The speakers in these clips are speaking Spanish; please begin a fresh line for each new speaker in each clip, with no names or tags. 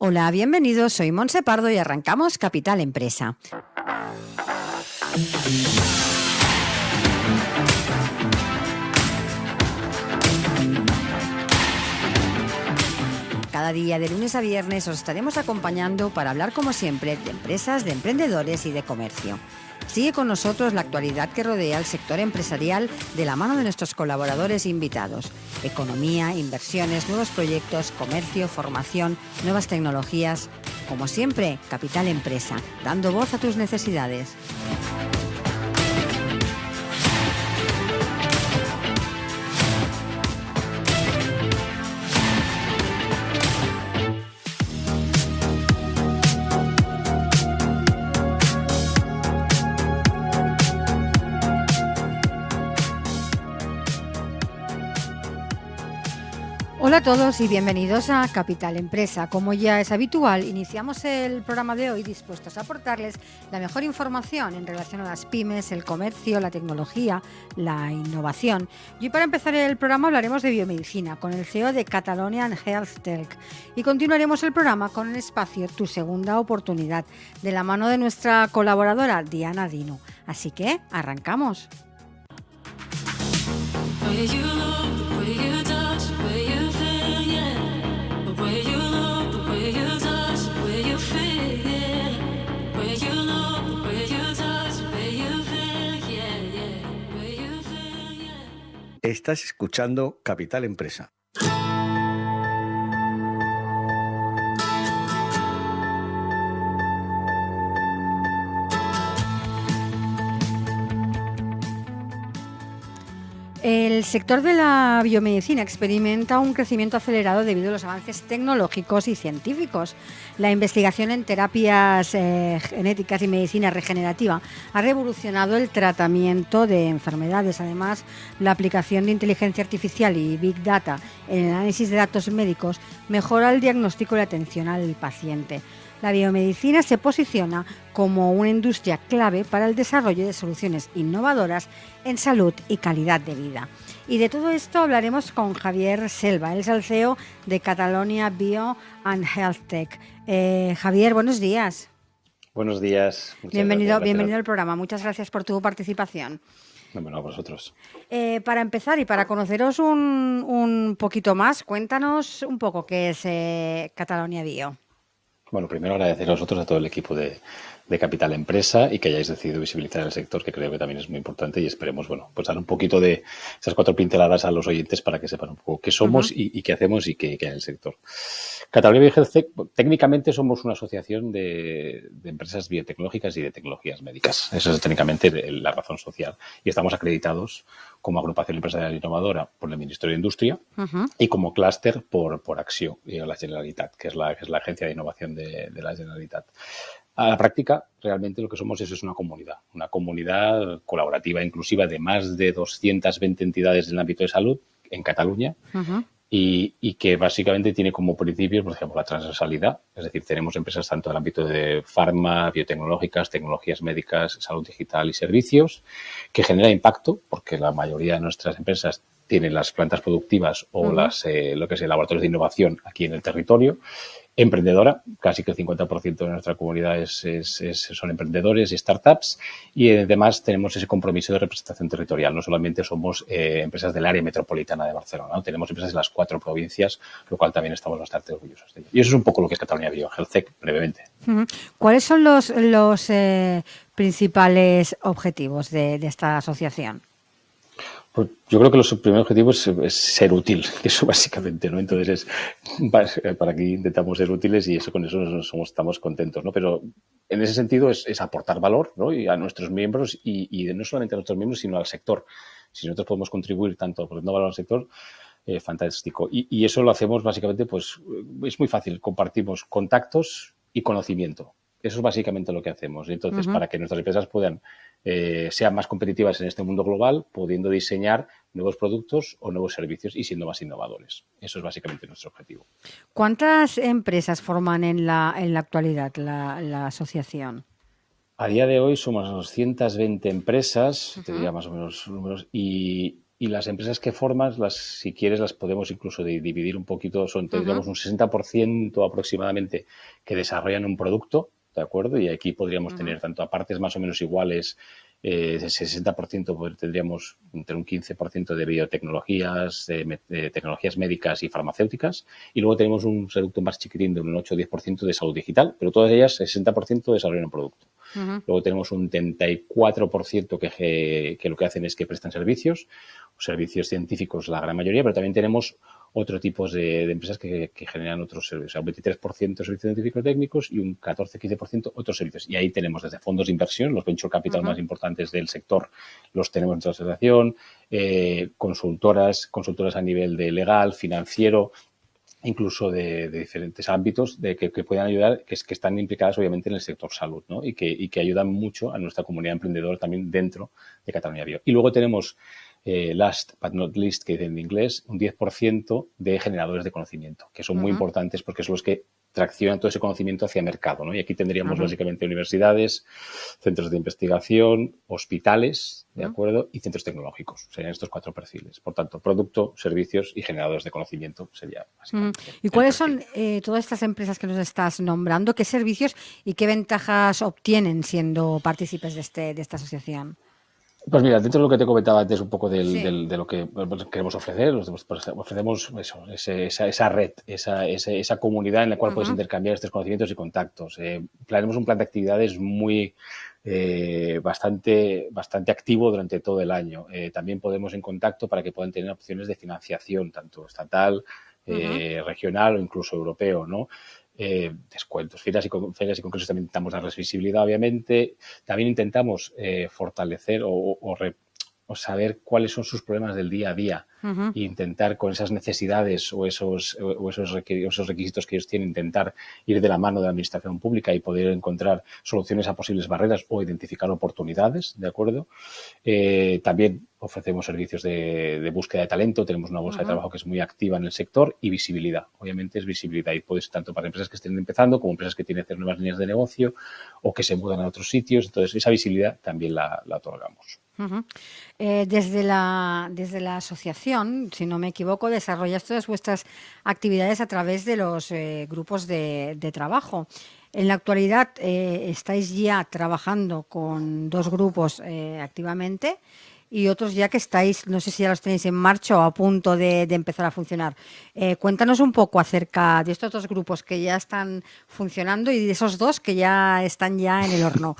Hola, bienvenidos, soy Montse Pardo y arrancamos Capital Empresa. Cada día de lunes a viernes os estaremos acompañando para hablar como siempre de empresas, de emprendedores y de comercio. Sigue con nosotros la actualidad que rodea al sector empresarial de la mano de nuestros colaboradores e invitados. Economía, inversiones, nuevos proyectos, comercio, formación, nuevas tecnologías. Como siempre, Capital Empresa, dando voz a tus necesidades. Hola a todos y bienvenidos a Capital Empresa. Como ya es habitual, iniciamos el programa de hoy dispuestos a aportarles la mejor información en relación a las pymes, el comercio, la tecnología, la innovación. Y hoy para empezar el programa hablaremos de biomedicina con el CEO de Catalonian Health Tech y continuaremos el programa con el espacio Tu Segunda Oportunidad de la mano de nuestra colaboradora Diana Dino. Así que arrancamos.
Estás escuchando Capital Empresa.
El sector de la biomedicina experimenta un crecimiento acelerado debido a los avances tecnológicos y científicos. La investigación en terapias genéticas y medicina regenerativa ha revolucionado el tratamiento de enfermedades. Además, la aplicación de inteligencia artificial y Big Data en el análisis de datos médicos mejora el diagnóstico y la atención al paciente. La biomedicina se posiciona como una industria clave para el desarrollo de soluciones innovadoras en salud y calidad de vida. Y de todo esto hablaremos con Javier Selva, él es el CEO de Catalonia Bio and Health Tech. Javier, buenos días.
Buenos días.
Bienvenido al programa. Muchas gracias por tu participación.
Bueno, a vosotros.
Para empezar y para conoceros un poquito más, cuéntanos un poco qué es Catalonia Bio.
Bueno, primero agradecer a vosotros, a todo el equipo de Capital Empresa y que hayáis decidido visibilizar el sector, que creo que también es muy importante, y esperemos, bueno, pues dar un poquito de esas 4 pinceladas a los oyentes para que sepan un poco qué somos y qué hacemos y qué hay en el sector. Catalonia Bio Health Tech, técnicamente somos una asociación de empresas biotecnológicas y de tecnologías médicas. Esa es técnicamente la razón social. Y estamos acreditados como agrupación empresarial innovadora por el Ministerio de Industria y como clúster por Acció y la Generalitat, que es la agencia de innovación de la Generalitat. A la práctica, realmente lo que somos es una comunidad colaborativa, inclusiva, de más de 220 entidades en el ámbito de salud en Cataluña y que básicamente tiene como principios, por ejemplo, la transversalidad. Es decir, tenemos empresas tanto en el ámbito de farma, biotecnológicas, tecnologías médicas, salud digital y servicios, que genera impacto, porque la mayoría de nuestras empresas tienen las plantas productivas o lo que es el laboratorios de innovación aquí en el territorio. Emprendedora, casi que el 50% de nuestra comunidad son emprendedores y startups, y además tenemos ese compromiso de representación territorial. No solamente somos empresas del área metropolitana de Barcelona, ¿no? Tenemos empresas en las 4 provincias, lo cual también estamos bastante orgullosos de ello. Y eso es un poco lo que es Catalonia Bio Health Tech, brevemente.
¿Cuáles son los principales objetivos de esta asociación?
Pues yo creo que los primeros objetivos es ser útil, eso básicamente, ¿no? Entonces para aquí intentamos ser útiles y con eso estamos contentos, ¿no? Pero en ese sentido es aportar valor, ¿no? Y a nuestros miembros y no solamente a nuestros miembros, sino al sector. Si nosotros podemos contribuir tanto aportando valor al sector, fantástico. Y eso lo hacemos básicamente, pues es muy fácil, compartimos contactos y conocimiento. Eso es básicamente lo que hacemos. Entonces, para que nuestras empresas puedan sean más competitivas en este mundo global, pudiendo diseñar nuevos productos o nuevos servicios y siendo más innovadores. Eso es básicamente nuestro objetivo.
¿Cuántas empresas forman en la actualidad la asociación?
A día de hoy somos 220 empresas, te diría más o menos números, y Y las empresas que formas, si quieres, las podemos incluso dividir un poquito. Tendríamos un 60% aproximadamente que desarrollan un producto, ¿de acuerdo? Y aquí podríamos tener tanto a partes más o menos iguales, ese 60% tendríamos entre un 15% de biotecnologías, de tecnologías médicas y farmacéuticas. Y luego tenemos un reducto más chiquitín de un 8 o 10% de salud digital, pero todas ellas, 60% desarrollan un producto. Luego tenemos un 34% que lo que hacen es que prestan servicios científicos la gran mayoría, pero también tenemos otro tipo de empresas que generan otros servicios. O sea, un 23% servicios científicos técnicos y un 14-15% otros servicios. Y ahí tenemos desde fondos de inversión, los venture capital más importantes del sector, los tenemos en nuestra asociación, consultoras a nivel de legal, financiero, incluso de diferentes ámbitos que puedan ayudar, que están implicadas obviamente en el sector salud, ¿no? y que ayudan mucho a nuestra comunidad emprendedora también dentro de Cataluña Bio. Y luego tenemos, last but not least, que dicen en inglés, un 10% de generadores de conocimiento, que son muy importantes porque son los que traccionan todo ese conocimiento hacia mercado, ¿no? Y aquí tendríamos básicamente universidades, centros de investigación, hospitales, ¿de acuerdo? Y centros tecnológicos. Serían estos 4 perfiles. Por tanto, producto, servicios y generadores de conocimiento sería básicamente.
¿Y cuáles son todas estas empresas que nos estás nombrando? ¿Qué servicios y qué ventajas obtienen siendo partícipes de esta asociación?
Pues mira, dentro de lo que te comentaba antes un poco de lo que queremos ofrecer, ofrecemos esa red, esa comunidad en la cual puedes intercambiar estos conocimientos y contactos. Planeamos un plan de actividades muy bastante activo durante todo el año. También podemos en contacto para que puedan tener opciones de financiación, tanto estatal, regional o incluso europeo, ¿no? Descuentos, ferias y congresos también intentamos darles visibilidad, obviamente. También intentamos fortalecer o saber cuáles son sus problemas del día a día e intentar con esas necesidades o esos requisitos que ellos tienen, intentar ir de la mano de la administración pública y poder encontrar soluciones a posibles barreras o identificar oportunidades, ¿de acuerdo? También ofrecemos servicios de búsqueda de talento, tenemos una bolsa de trabajo que es muy activa en el sector y visibilidad. Obviamente es visibilidad y puede ser tanto para empresas que estén empezando como empresas que tienen que hacer nuevas líneas de negocio o que se mudan a otros sitios. Entonces esa visibilidad también la otorgamos.
Desde la asociación, si no me equivoco, desarrolláis todas vuestras actividades a través de los grupos de trabajo. En la actualidad estáis ya trabajando con 2 grupos activamente y otros ya que estáis, no sé si ya los tenéis en marcha o a punto de empezar a funcionar. Cuéntanos un poco acerca de estos 2 grupos que ya están funcionando y de esos 2 que ya están ya en el horno.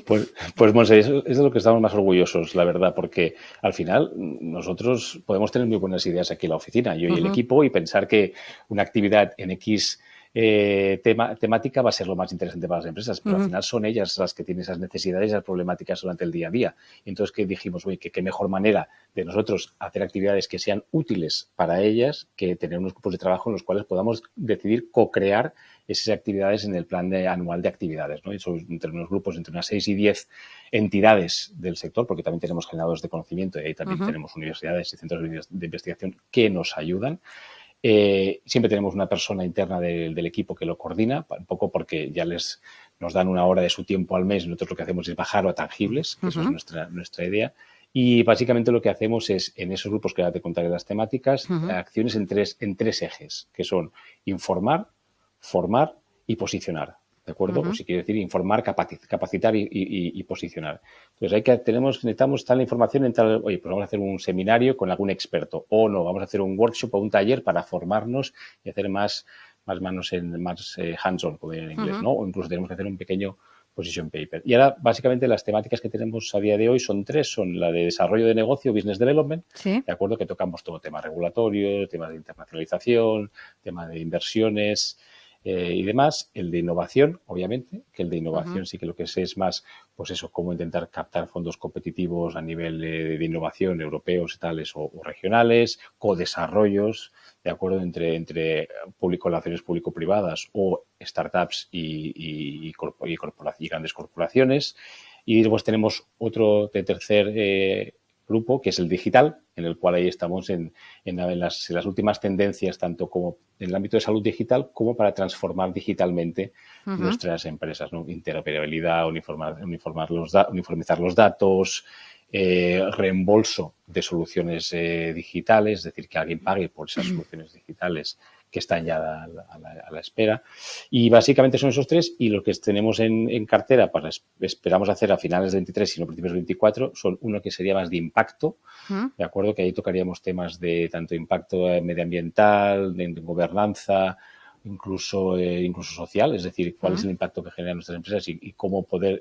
Pues Monse, eso es de lo que estamos más orgullosos, la verdad, porque al final nosotros podemos tener muy buenas ideas aquí en la oficina, yo y el equipo, y pensar que una actividad en X temática va a ser lo más interesante para las empresas, pero al final son ellas las que tienen esas necesidades y esas problemáticas durante el día a día. Y entonces que dijimos, oye, que qué mejor manera de nosotros hacer actividades que sean útiles para ellas que tener unos grupos de trabajo en los cuales podamos decidir co-crear esas actividades en el plan anual de actividades, ¿no? Y son entre unos grupos entre unas 6 y 10 entidades del sector, porque también tenemos generadores de conocimiento y ahí también tenemos universidades y centros de investigación que nos ayudan. Siempre tenemos una persona interna del equipo que lo coordina, un poco porque ya nos dan una hora de su tiempo al mes y nosotros lo que hacemos es bajarlo a tangibles, que eso es nuestra idea. Y básicamente lo que hacemos es, en esos grupos que ahora te contaré las temáticas, acciones en tres ejes, que son informar, formar y posicionar. ¿De acuerdo? O si quiere decir informar, capacitar y posicionar. Entonces necesitamos tal información oye, pues vamos a hacer un seminario con algún experto o no, vamos a hacer un workshop o un taller para formarnos y hacer más hands-on, como en inglés, ¿no? O incluso tenemos que hacer un pequeño position paper. Y ahora, básicamente, las temáticas que tenemos a día de hoy son 3, son la de desarrollo de negocio, business development, ¿sí? De acuerdo, que tocamos todo tema regulatorio, temas de internacionalización, tema de inversiones, y demás. El de innovación, obviamente, que el de innovación sí que lo que es más, pues eso, cómo intentar captar fondos competitivos a nivel de innovación europeos, tales o regionales, co-desarrollos, de acuerdo, entre relaciones público-privadas o startups y grandes corporaciones. Y después tenemos otro de tercer grupo, que es el digital, en el cual ahí estamos en las últimas tendencias, tanto como en el ámbito de salud digital, como para transformar digitalmente nuestras empresas, ¿no? Interoperabilidad, uniformizar los datos, reembolso de soluciones digitales, es decir, que alguien pague por esas soluciones digitales que están ya a la espera. Y básicamente son esos tres, y lo que tenemos en cartera, esperamos hacer a finales de 23 y no principios de 24, son uno que sería más de impacto, ¿de acuerdo? Que ahí tocaríamos temas de tanto impacto medioambiental, de gobernanza, incluso social, es decir, cuál es el impacto que generan nuestras empresas y cómo poder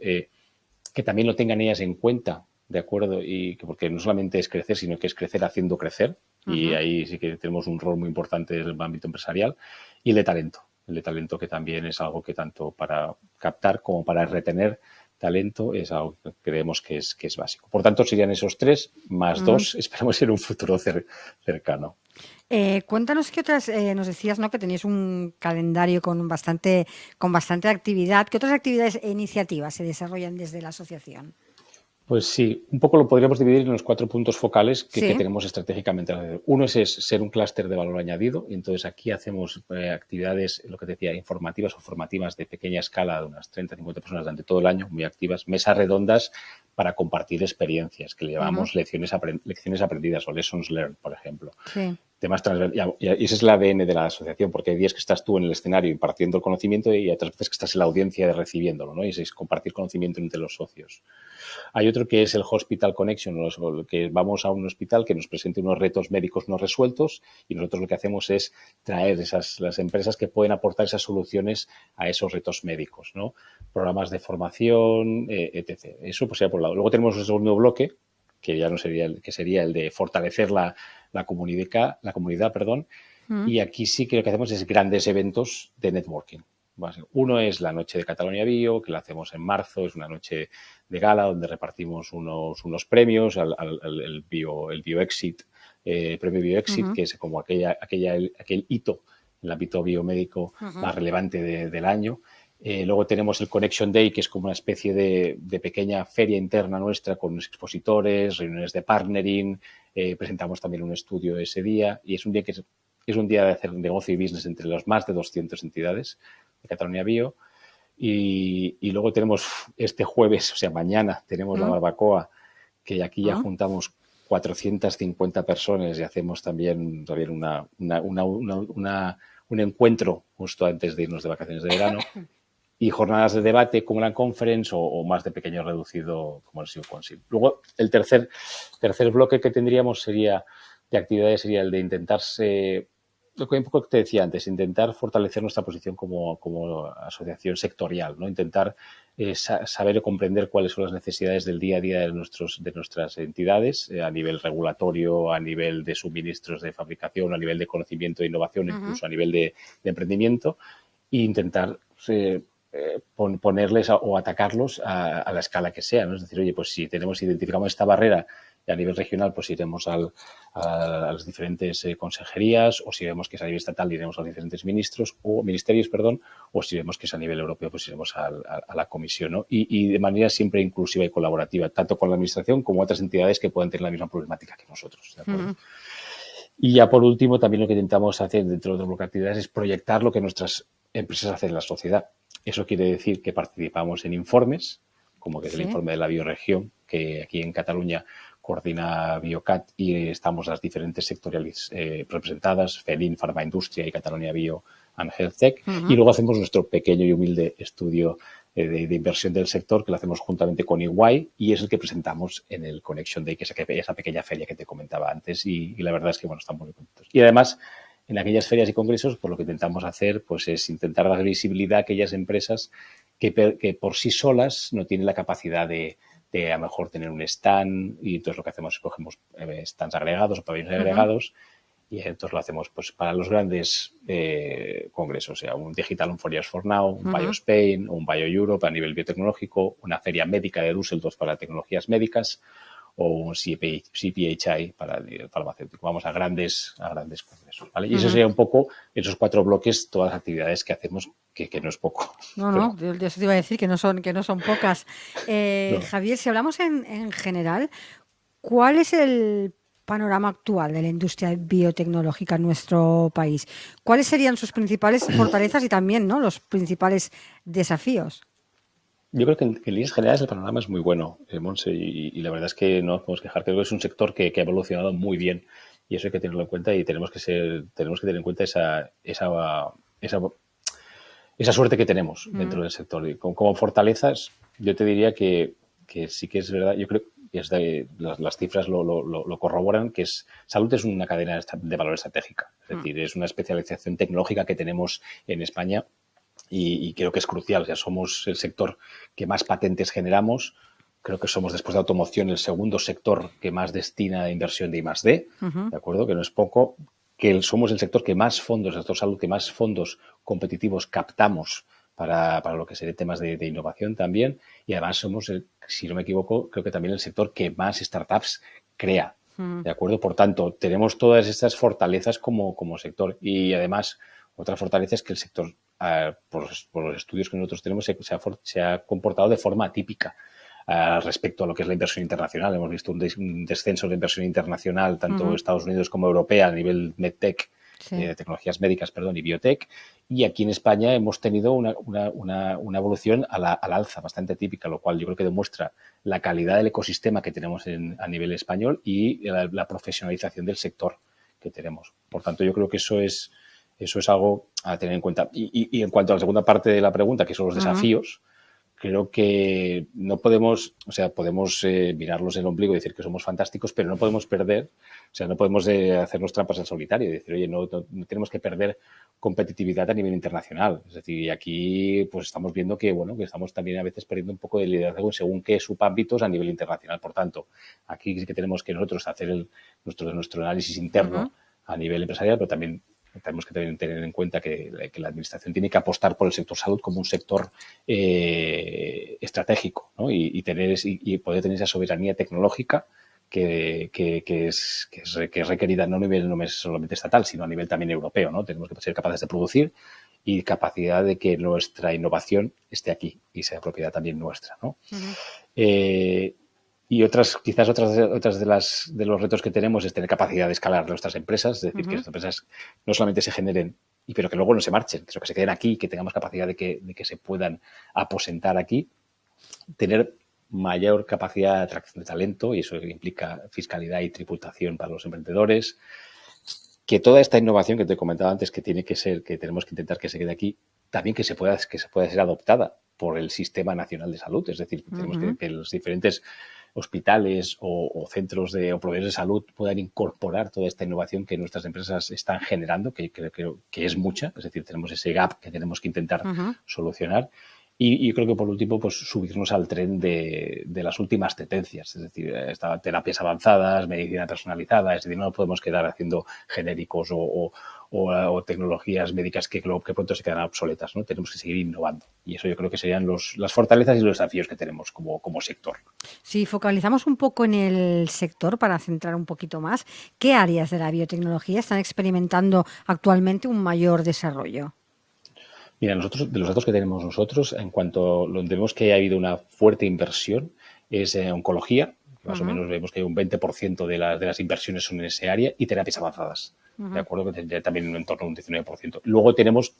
que también lo tengan ellas en cuenta, ¿de acuerdo? Y que porque no solamente es crecer, sino que es crecer haciendo crecer. Y ahí sí que tenemos un rol muy importante en el ámbito empresarial. Y el de talento. El de talento, que también es algo que tanto para captar como para retener talento es algo que creemos que es básico. Por tanto, serían esos tres más dos, esperamos en un futuro cercano.
Cuéntanos qué otras, nos decías, ¿no?, que teníais un calendario con bastante actividad. ¿Qué otras actividades e iniciativas se desarrollan desde la asociación?
Pues sí, un poco lo podríamos dividir en los 4 puntos focales que
Sí.
tenemos estratégicamente. Uno es ser un clúster de valor añadido, y entonces aquí hacemos actividades, lo que te decía, informativas o formativas de pequeña escala, de unas 30, 50 personas durante todo el año, muy activas, mesas redondas para compartir experiencias, que le llamamos lecciones aprendidas o lessons learned, por ejemplo.
Sí.
Temas y ese es el ADN de la asociación, porque hay días que estás tú en el escenario impartiendo el conocimiento y hay otras veces que estás en la audiencia recibiéndolo, ¿no? Y es compartir conocimiento entre los socios. Hay otro que es el Hospital Connection, que vamos a un hospital que nos presente unos retos médicos no resueltos, y nosotros lo que hacemos es traer las empresas que pueden aportar esas soluciones a esos retos médicos, ¿no? Programas de formación, etc. Eso pues sería por un lado. Luego tenemos el segundo bloque, que ya no sería el de fortalecer la comunidad, y aquí sí que lo que hacemos es grandes eventos de networking. Uno es la noche de Catalonia Bio, que la hacemos en marzo, es una noche de gala donde repartimos unos premios el BioExit, premio BioExit, que es como aquel hito en el ámbito biomédico más relevante del año. Luego tenemos el Connection Day, que es como una especie de pequeña feria interna nuestra con expositores, reuniones de partnering, presentamos también un estudio ese día, y es un día que es un día de hacer negocio y business entre las más de 200 entidades de Catalonia Bio. Y luego tenemos este jueves, o sea, mañana, tenemos la barbacoa, que aquí ya juntamos 450 personas y hacemos también un encuentro justo antes de irnos de vacaciones de verano. Y jornadas de debate como la conference o más de pequeño reducido como el SEO Council. Luego, el tercer bloque que tendríamos de actividades sería el de intentarse, lo que un poco te decía antes, intentar fortalecer nuestra posición como asociación sectorial, ¿no? Intentar saber o comprender cuáles son las necesidades del día a día de nuestras entidades, a nivel regulatorio, a nivel de suministros de fabricación, a nivel de conocimiento e innovación, incluso a nivel de emprendimiento, e intentar ponerles o atacarlos a la escala que sea, ¿no? Es decir, oye, pues si identificamos esta barrera y a nivel regional, pues iremos a las diferentes consejerías, o si vemos que es a nivel estatal, iremos a los diferentes ministerios, o si vemos que es a nivel europeo, pues iremos a la comisión, ¿no? Y de manera siempre inclusiva y colaborativa, tanto con la administración como otras entidades que puedan tener la misma problemática que nosotros, ¿de acuerdo? Y ya por último, también lo que intentamos hacer dentro de las actividades es proyectar lo que nuestras empresas hacen en la sociedad. Eso quiere decir que participamos en informes, como que es el informe de la bioregión, que aquí en Cataluña coordina Biocat, y estamos las diferentes sectoriales representadas, FELIN, Pharma Industria y Catalonia Bio and Health Tech. Y luego hacemos nuestro pequeño y humilde estudio de inversión del sector, que lo hacemos juntamente con EY, y es el que presentamos en el Connection Day, que es esa pequeña feria que te comentaba antes, y la verdad es que, bueno, estamos muy contentos. Y además, en aquellas ferias y congresos, pues lo que intentamos hacer pues es intentar dar visibilidad a aquellas empresas que por sí solas no tienen la capacidad de a lo mejor tener un stand, y entonces lo que hacemos es cogemos stands agregados o pabellones agregados, y entonces lo hacemos pues para los grandes congresos, o sea, un Digital on 4 Years for Now, un Bio Spain, un Bio Europe a nivel biotecnológico, una feria médica de Düsseldorf para tecnologías médicas, o un CPHI para el farmacéutico. Vamos a grandes congresos, ¿vale? Y eso sería un poco, esos 4 bloques, todas las actividades que hacemos, que no es poco.
No, yo eso te iba a decir que no son pocas.
No.
Javier, si hablamos en general, ¿cuál es el panorama actual de la industria biotecnológica en nuestro país? ¿Cuáles serían sus principales fortalezas y también, ¿no?, los principales desafíos?
Yo creo que en líneas generales el panorama es muy bueno, Monse, y la verdad es que no nos podemos quejar. Creo que es un sector que ha evolucionado muy bien y eso hay que tenerlo en cuenta y tenemos que tener en cuenta esa, esa suerte que tenemos dentro del sector. Y como fortalezas, yo te diría que sí que es verdad, yo creo que las cifras lo corroboran, que salud es una cadena de valor estratégica. Es decir, es una especialización tecnológica que tenemos en España y creo que es crucial. O sea, somos el sector que más patentes generamos. Creo que somos, después de automoción, el segundo sector que más destina a inversión de I+D, ¿de acuerdo? Que no es poco. Que somos el sector que más fondos, el sector salud, que más fondos competitivos captamos para lo que sería temas de innovación también. Y además somos, si no me equivoco, creo que también el sector que más startups crea. ¿De acuerdo? Por tanto, tenemos todas estas fortalezas como sector. Y además, otra fortaleza es que el sector, por los estudios que nosotros tenemos, se ha comportado de forma atípica respecto a lo que es la inversión internacional. Hemos visto un descenso de inversión internacional, tanto Estados Unidos como europea, a nivel medtech, tecnologías médicas, y biotech. Y aquí en España hemos tenido una evolución al alza bastante típica, lo cual yo creo que demuestra la calidad del ecosistema que tenemos a nivel español y la profesionalización del sector que tenemos. Por tanto, yo creo que eso es algo a tener en cuenta. Y en cuanto a la segunda parte de la pregunta, que son los desafíos, creo que no podemos, podemos mirarlos en el ombligo y decir que somos fantásticos, pero no podemos perder, no podemos hacernos trampas al solitario y decir, oye, no tenemos que perder competitividad a nivel internacional. Es decir, y aquí pues estamos viendo que estamos también a veces perdiendo un poco de liderazgo según qué subámbitos a nivel internacional. Por tanto, aquí sí que tenemos que nosotros hacer nuestro análisis interno a nivel empresarial, pero también tenemos que tener en cuenta que la administración tiene que apostar por el sector salud como un sector estratégico, ¿no? y poder tener esa soberanía tecnológica que es requerida no a nivel no solamente estatal, sino a nivel también europeo, ¿no? Tenemos que ser capaces de producir y capacidad de que nuestra innovación esté aquí y sea propiedad también nuestra, ¿no? Y quizás otras de los retos que tenemos es tener capacidad de escalar nuestras empresas, es decir, que las empresas no solamente se generen, pero que luego no se marchen, sino que se queden aquí, que tengamos capacidad de que se puedan aposentar aquí, tener mayor capacidad de atracción de talento, y eso implica fiscalidad y tributación para los emprendedores, que toda esta innovación que te comentaba antes que tenemos que intentar que se quede aquí, también que se pueda ser adoptada por el Sistema Nacional de Salud, es decir, tenemos que los diferentes hospitales o centros o proveedores de salud puedan incorporar toda esta innovación que nuestras empresas están generando, que creo que es mucha, es decir, tenemos ese gap que tenemos que intentar solucionar. Y creo que por último, pues subirnos al tren de las últimas tendencias, es decir, terapias avanzadas, medicina personalizada, es decir, no podemos quedar haciendo genéricos o tecnologías médicas que pronto se quedan obsoletas, ¿no? Tenemos que seguir innovando. Y eso yo creo que serían las fortalezas y los desafíos que tenemos como sector.
Si focalizamos un poco en el sector para centrar un poquito más, ¿qué áreas de la biotecnología están experimentando actualmente un mayor desarrollo?
Mira, nosotros, de los datos que tenemos nosotros, en cuanto vemos que ha habido una fuerte inversión, es oncología, más o menos vemos que hay un 20% de las inversiones son en ese área, y terapias avanzadas, ¿de acuerdo? Que tendría también en torno a un 19%. Luego tenemos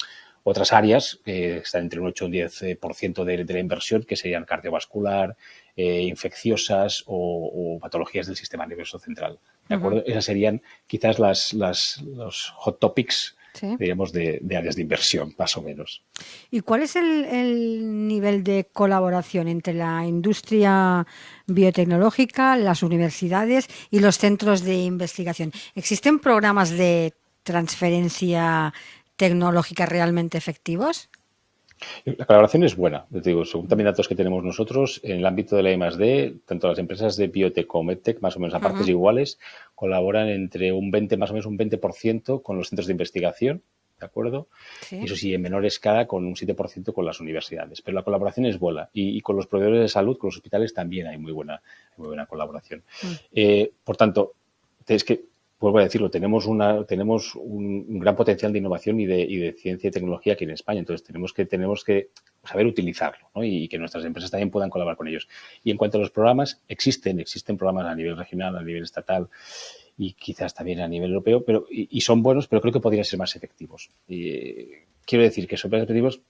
otras áreas que están entre un 8 y un 10% de la inversión, que serían cardiovascular, infecciosas o patologías del sistema nervioso central, ¿de acuerdo? Esas serían quizás los hot topics, diríamos, de áreas de inversión, más o menos.
¿Y cuál es el nivel de colaboración entre la industria biotecnológica, las universidades y los centros de investigación? ¿Existen programas de transferencia tecnológica realmente efectivos?
La colaboración es buena. Te digo, según también datos que tenemos nosotros, en el ámbito de la I+D, tanto las empresas de biotech como medtech, más o menos a partes iguales, colaboran entre más o menos un 20% con los centros de investigación, ¿de acuerdo?
Sí.
Y eso sí, en menor escala, con un 7% con las universidades. Pero la colaboración es buena. Y con los proveedores de salud, con los hospitales, también hay muy buena colaboración. Por tanto, es que, vuelvo a decirlo, tenemos un gran potencial de innovación y de ciencia y tecnología aquí en España. Entonces, tenemos que saber utilizarlo, ¿no? Y que nuestras empresas también puedan colaborar con ellos. Y en cuanto a los programas, existen programas a nivel regional, a nivel estatal y quizás también a nivel europeo, y son buenos, pero creo que podrían ser más efectivos. Quiero decir que son más efectivos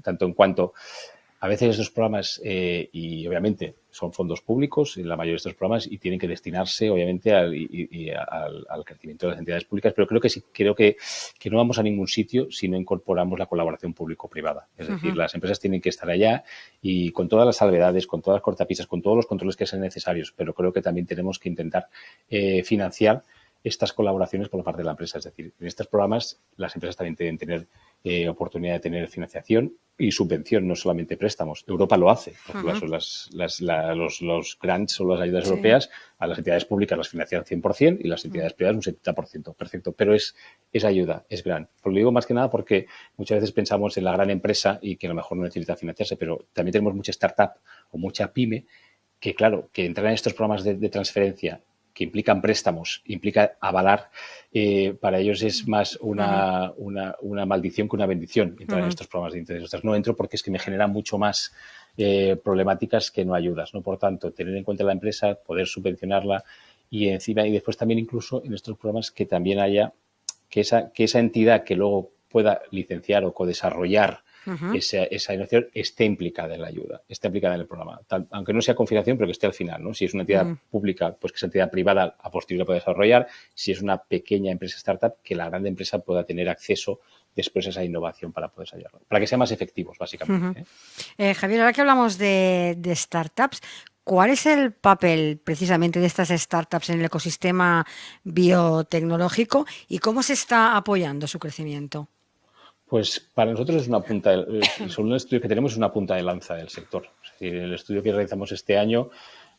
tanto en cuanto a veces estos programas, y obviamente son fondos públicos en la mayoría de estos programas y tienen que destinarse obviamente al crecimiento de las entidades públicas, pero creo que no vamos a ningún sitio si no incorporamos la colaboración público-privada. Es decir, las empresas tienen que estar allá y con todas las salvedades, con todas las cortapisas, con todos los controles que sean necesarios, pero creo que también tenemos que intentar financiar estas colaboraciones por la parte de la empresa. Es decir, en estos programas las empresas también deben tener oportunidad de tener financiación y subvención, no solamente préstamos. Europa lo hace. Por ejemplo, los grants o las ayudas europeas a las entidades públicas las financian 100% y las entidades privadas un 70%. Perfecto. Pero es ayuda, es grant. Lo digo más que nada porque muchas veces pensamos en la gran empresa y que a lo mejor no necesita financiarse, pero también tenemos mucha startup o mucha pyme que, claro, que entrar en estos programas de transferencia que implican préstamos, implica avalar, para ellos es más una maldición que una bendición entrar en estos programas de interés. Ostras, no entro porque es que me genera mucho más problemáticas que no ayudas, ¿no? Por tanto, tener en cuenta la empresa, poder subvencionarla y encima y después también incluso en estos programas que también haya que esa entidad que luego pueda licenciar o codesarrollar esa innovación esté implicada en la ayuda, esté implicada en el programa. Aunque no sea con financiación, pero que esté al final, ¿no? Si es una entidad pública, pues que esa entidad privada a posteriori pueda desarrollar. Si es una pequeña empresa startup, que la grande empresa pueda tener acceso después a esa innovación para poder ayudarlo. Para que sean más efectivos, básicamente.
Javier, ahora que hablamos de startups, ¿cuál es el papel precisamente de estas startups en el ecosistema biotecnológico y cómo se está apoyando su crecimiento?
Pues para nosotros es una punta, según el estudio que tenemos, es una punta de lanza del sector. Es decir, en el estudio que realizamos este año,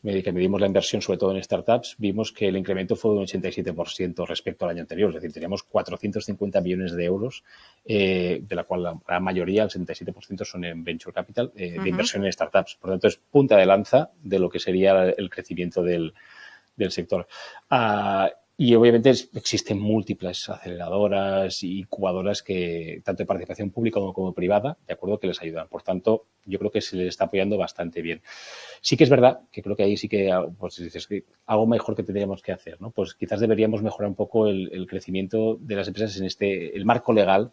que medimos la inversión sobre todo en startups, vimos que el incremento fue de un 87% respecto al año anterior. Es decir, teníamos 450 millones de euros, de la cual la gran mayoría, el 77%, son en venture capital, de inversión en startups. Por lo tanto, es punta de lanza de lo que sería el crecimiento del sector. Y obviamente existen múltiples aceleradoras y incubadoras que tanto de participación pública como privada, de acuerdo, que les ayudan. Por tanto, yo creo que se les está apoyando bastante bien. Sí que es verdad que creo que ahí sí que, pues dices, algo mejor que tendríamos que hacer, ¿no? Pues quizás deberíamos mejorar un poco el crecimiento de las empresas en el marco legal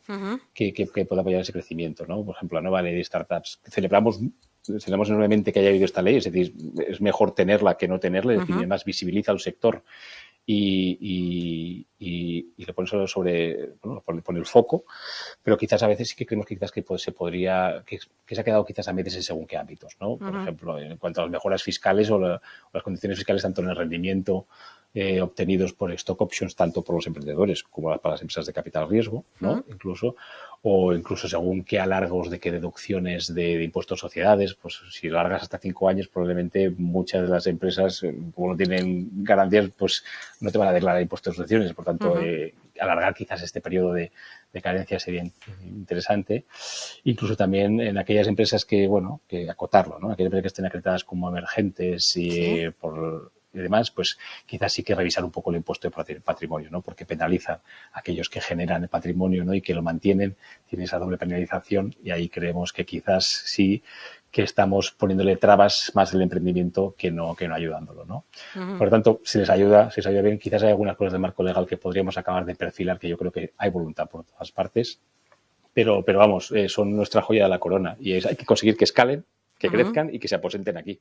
que pueda apoyar ese crecimiento, ¿no? Por ejemplo, la nueva ley de startups. Celebramos enormemente que haya habido esta ley, es decir, es mejor tenerla que no tenerla, es decir, además visibiliza al sector y le pone pone el foco, pero quizás a veces sí que creemos que quizás que se ha quedado quizás a medias en según qué ámbitos, ¿no? Por ejemplo, en cuanto a las mejoras fiscales o las condiciones fiscales tanto en el rendimiento obtenidos por stock options, tanto por los emprendedores como para las empresas de capital riesgo, ¿no? Incluso según qué alargos de qué deducciones de impuestos a sociedades, pues si largas hasta 5 años, probablemente muchas de las empresas, como no tienen garantías, pues no te van a declarar impuestos a sociedades. Por tanto, alargar quizás este periodo de carencia sería interesante. Incluso también en aquellas empresas que acotarlo, ¿no? Aquellas empresas que estén acreditadas como emergentes y demás, pues quizás sí que revisar un poco el impuesto de patrimonio, ¿no? Porque penaliza a aquellos que generan el patrimonio, ¿no? Y que lo mantienen, tiene esa doble penalización y ahí creemos que quizás sí que estamos poniéndole trabas más al emprendimiento que no ayudándolo, ¿no? Por lo tanto, si les ayuda bien, quizás hay algunas cosas del marco legal que podríamos acabar de perfilar, que yo creo que hay voluntad por todas partes, pero vamos, son nuestra joya de la corona y hay que conseguir que escalen, que crezcan y que se aposenten aquí.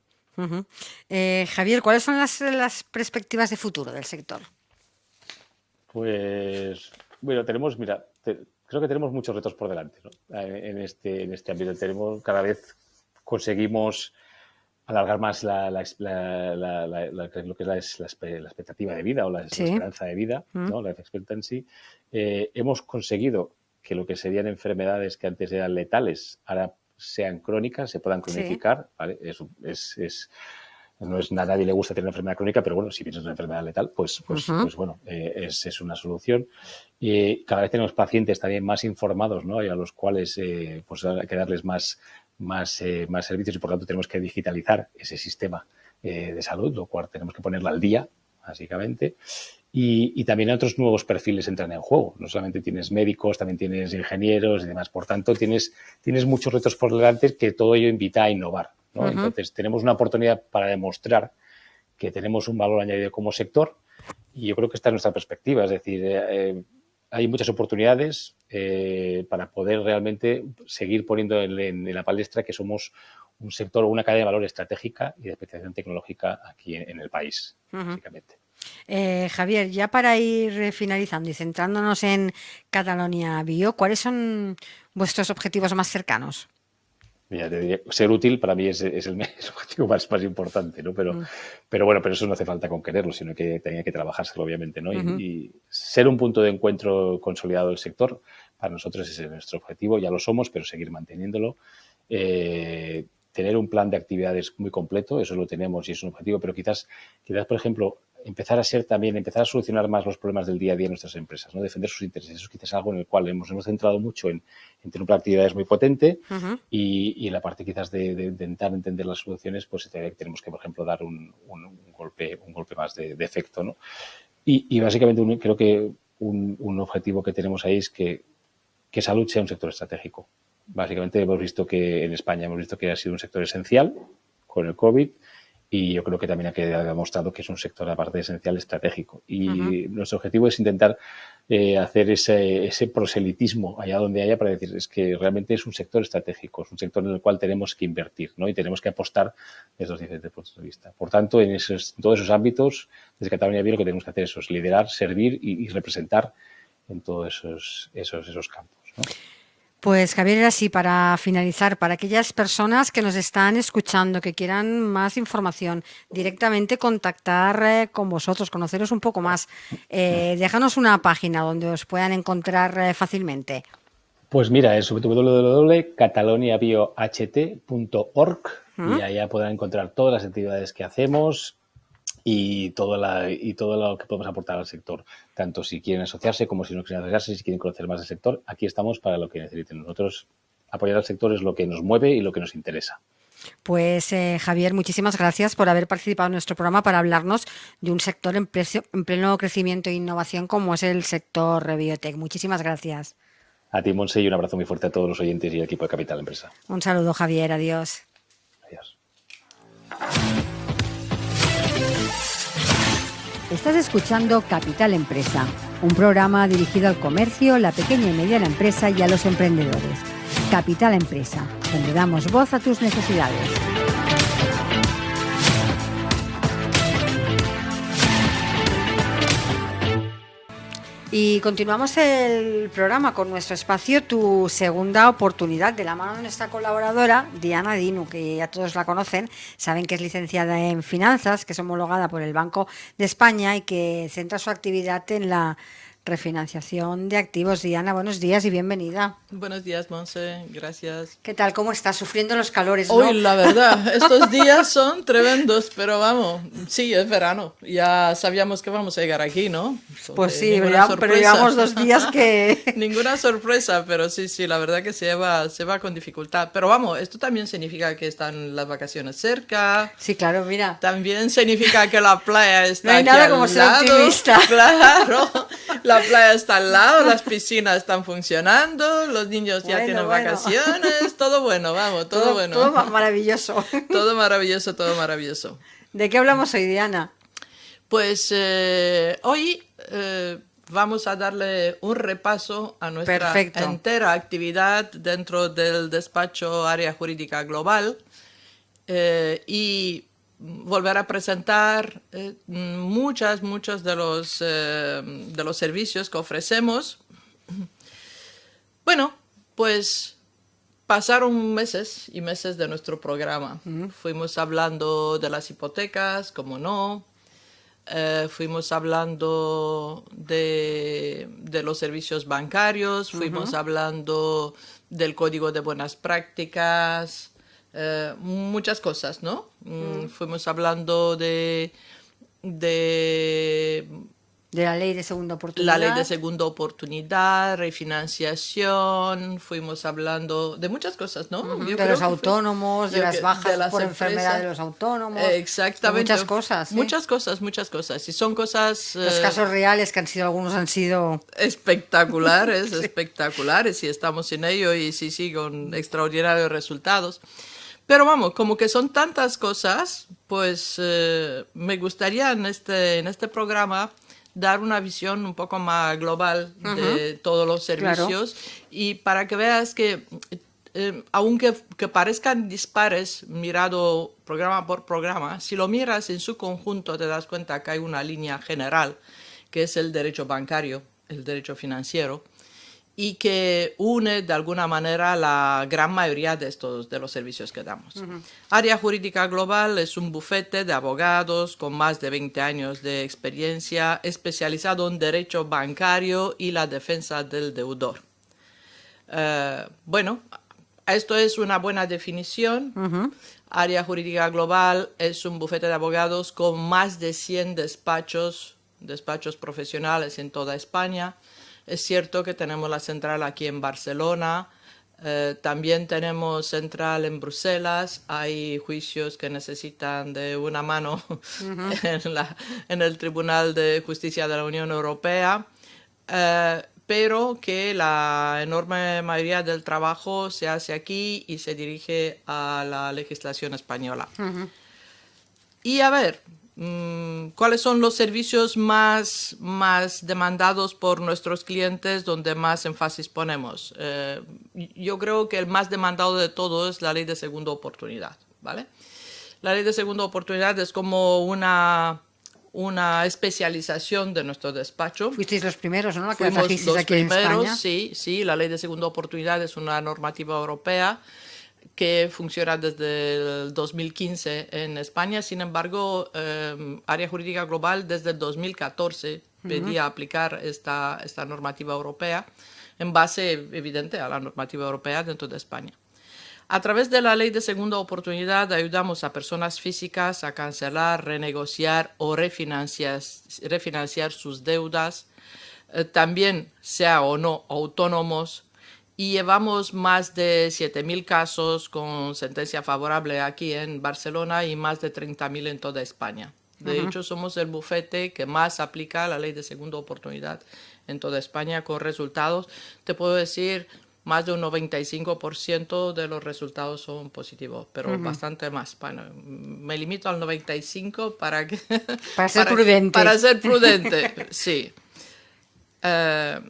Javier, ¿cuáles son las perspectivas de futuro del sector?
Pues, bueno, creo que tenemos muchos retos por delante, ¿no? En este ámbito. Cada vez conseguimos alargar más lo que es la expectativa de vida o la esperanza de vida, ¿no? Life expectancy. Hemos conseguido que lo que serían enfermedades que antes eran letales ahora sean crónicas, se puedan cronificar, ¿vale? A nadie le gusta tener una enfermedad crónica, pero bueno, si tienes una enfermedad letal, pues bueno, es una solución. Y cada vez tenemos pacientes también más informados, ¿no? Y a los cuales pues hay que darles más servicios y por lo tanto tenemos que digitalizar ese sistema de salud, lo cual tenemos que ponerlo al día, básicamente. Y también otros nuevos perfiles entran en juego. No solamente tienes médicos, también tienes ingenieros y demás. Por tanto, tienes muchos retos por delante que todo ello invita a innovar, ¿no? Entonces, tenemos una oportunidad para demostrar que tenemos un valor añadido como sector y yo creo que esta es nuestra perspectiva. Es decir, hay muchas oportunidades para poder realmente seguir poniendo en la palestra que somos un sector o una cadena de valor estratégica y de especialización tecnológica aquí en el país, básicamente.
Javier, ya para ir finalizando y centrándonos en Catalonia Bio, ¿cuáles son vuestros objetivos más cercanos?
Mira, te diría, ser útil para mí es el objetivo más importante, ¿no? Pero bueno, pero eso no hace falta con quererlo, sino que tenía que trabajárselo, obviamente, ¿no? Y ser un punto de encuentro consolidado del sector, para nosotros ese es nuestro objetivo, ya lo somos, pero seguir manteniéndolo. Tener un plan de actividades muy completo, eso lo tenemos y es un objetivo, pero quizás por ejemplo, empezar a solucionar más los problemas del día a día de nuestras empresas, ¿no? Defender sus intereses. Eso es quizás algo en el cual hemos centrado mucho en tener un plan de actividades muy potente y en la parte quizás de intentar entender las soluciones, pues tenemos que, por ejemplo, dar un golpe más de efecto, ¿no? Y básicamente creo que un objetivo que tenemos ahí es que salud sea un sector estratégico. Básicamente hemos visto que en España ha sido un sector esencial con el COVID y yo creo que también ha demostrado que es un sector, aparte de esencial, estratégico. Y nuestro objetivo es intentar hacer ese proselitismo allá donde haya para decir es que realmente es un sector estratégico, es un sector en el cual tenemos que invertir, ¿no? Y tenemos que apostar desde los diferentes puntos de vista. Por tanto, en todos esos ámbitos, desde Catalonia Bio lo que tenemos que hacer es liderar, servir y representar en todos esos campos, ¿no?
Pues Javier, así para finalizar, para aquellas personas que nos están escuchando, que quieran más información, directamente contactar con vosotros, conoceros un poco más, déjanos una página donde os puedan encontrar fácilmente.
Pues mira, es www.cataloniabioht.org y allá podrán encontrar todas las actividades que hacemos y todo lo que podemos aportar al sector, tanto si quieren asociarse como si no quieren asociarse, si quieren conocer más del sector. Aquí estamos para lo que necesiten. Nosotros apoyar al sector es lo que nos mueve y lo que nos interesa.
Pues Javier, muchísimas gracias por haber participado en nuestro programa para hablarnos de un sector en pleno crecimiento e innovación como es el sector biotech. Muchísimas gracias.
A ti, Monse, y un abrazo muy fuerte a todos los oyentes y al equipo de Capital Empresa.
Un saludo, Javier. Adiós.
Adiós.
Estás escuchando Capital Empresa, un programa dirigido al comercio, la pequeña y mediana empresa y a los emprendedores. Capital Empresa, donde damos voz a tus necesidades. Y continuamos el programa con nuestro espacio Tu Segunda Oportunidad, de la mano de nuestra colaboradora Diana Dinu, que ya todos la conocen, saben que es licenciada en Finanzas, que es homologada por el Banco de España y que centra su actividad en la refinanciación de activos. Diana, buenos días y bienvenida.
Buenos días, Monse, gracias.
¿Qué tal? ¿Cómo estás? Sufriendo los calores, ¿no?
Hoy, la verdad, estos días son tremendos, pero vamos, sí, es verano. Ya sabíamos que vamos a llegar aquí, ¿no?
Pues sí, pero llevamos 2 días que...
Ninguna sorpresa, pero sí, la verdad que se va con dificultad. Pero vamos, esto también significa que están las vacaciones cerca.
Sí, claro, mira.
También significa que la playa está
no hay
aquí
nada
al
como ser
lado.
optimista.
Claro. La playa está al lado, las piscinas están funcionando, los niños ya tienen vacaciones, todo bueno, vamos, todo bueno.
Todo maravilloso.
Todo maravilloso, todo maravilloso.
¿De qué hablamos hoy, Diana?
Pues hoy vamos a darle un repaso a nuestra entera actividad dentro del despacho Área Jurídica Global y volver a presentar muchos de los servicios que ofrecemos. Bueno, pues pasaron meses y meses de nuestro programa. Fuimos hablando de las hipotecas, como no. Fuimos hablando de los servicios bancarios. Fuimos hablando del código de buenas prácticas. Muchas cosas, ¿no? Fuimos hablando de
la ley de segunda oportunidad.
La ley de segunda oportunidad, refinanciación, fuimos hablando de muchas cosas, ¿no?
De los autónomos, de las bajas por enfermedad de los autónomos.
Exactamente.
Muchas cosas. ¿Sí?
Muchas cosas. Y son cosas...
Los casos reales que algunos han sido...
espectaculares, y estamos en ello y sí, con extraordinarios resultados. Pero vamos, como que son tantas cosas, pues me gustaría en este programa dar una visión un poco más global de todos los servicios y para que veas que aunque que parezcan dispares mirado programa por programa, si lo miras en su conjunto te das cuenta que hay una línea general, que es el derecho bancario, el derecho financiero, y que une de alguna manera la gran mayoría de los servicios que damos. Área Jurídica Global es un bufete de abogados con más de 20 años de experiencia especializado en derecho bancario y la defensa del deudor. Bueno, esto es una buena definición. Área Jurídica Global es un bufete de abogados con más de 100 despachos profesionales en toda España. Es cierto que tenemos la central aquí en Barcelona, también tenemos central en Bruselas. Hay juicios que necesitan de una mano en el Tribunal de Justicia de la Unión Europea, pero que la enorme mayoría del trabajo se hace aquí y se dirige a la legislación española. Y a ver, ¿cuáles son los servicios más demandados por nuestros clientes, donde más énfasis ponemos? Yo creo que el más demandado de todo es la ley de segunda oportunidad, ¿vale? La ley de segunda oportunidad es como una especialización de nuestro despacho.
Fuisteis los primeros, ¿no? Que
Fuimos
trajisteis
los
aquí en
primeros,
España.
sí, la ley de segunda oportunidad es una normativa europea que funciona desde el 2015 en España. Sin embargo, Área Jurídica Global desde el 2014 pedía aplicar esta normativa europea en base evidente a la normativa europea dentro de España. A través de la ley de segunda oportunidad ayudamos a personas físicas a cancelar, renegociar o refinanciar sus deudas, también sea o no autónomos, y llevamos más de 7.000 casos con sentencia favorable aquí en Barcelona y más de 30.000 en toda España. De hecho, somos el bufete que más aplica la ley de segunda oportunidad en toda España con resultados. Te puedo decir, más de un 95% de los resultados son positivos, pero bastante más. Bueno, me limito al 95% para
ser prudente.
Para ser prudente, sí.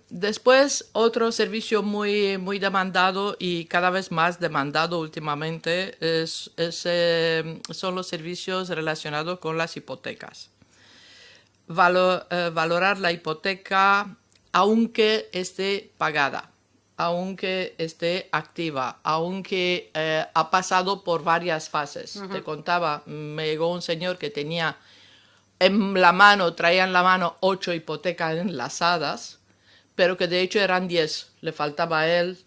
Después, otro servicio muy demandado y cada vez más demandado últimamente son los servicios relacionados con las hipotecas. Valorar la hipoteca aunque esté pagada, aunque esté activa, aunque ha pasado por varias fases. Te contaba, me llegó un señor que traía en la mano 8 hipotecas enlazadas, pero que de hecho eran 10. Le faltaba a él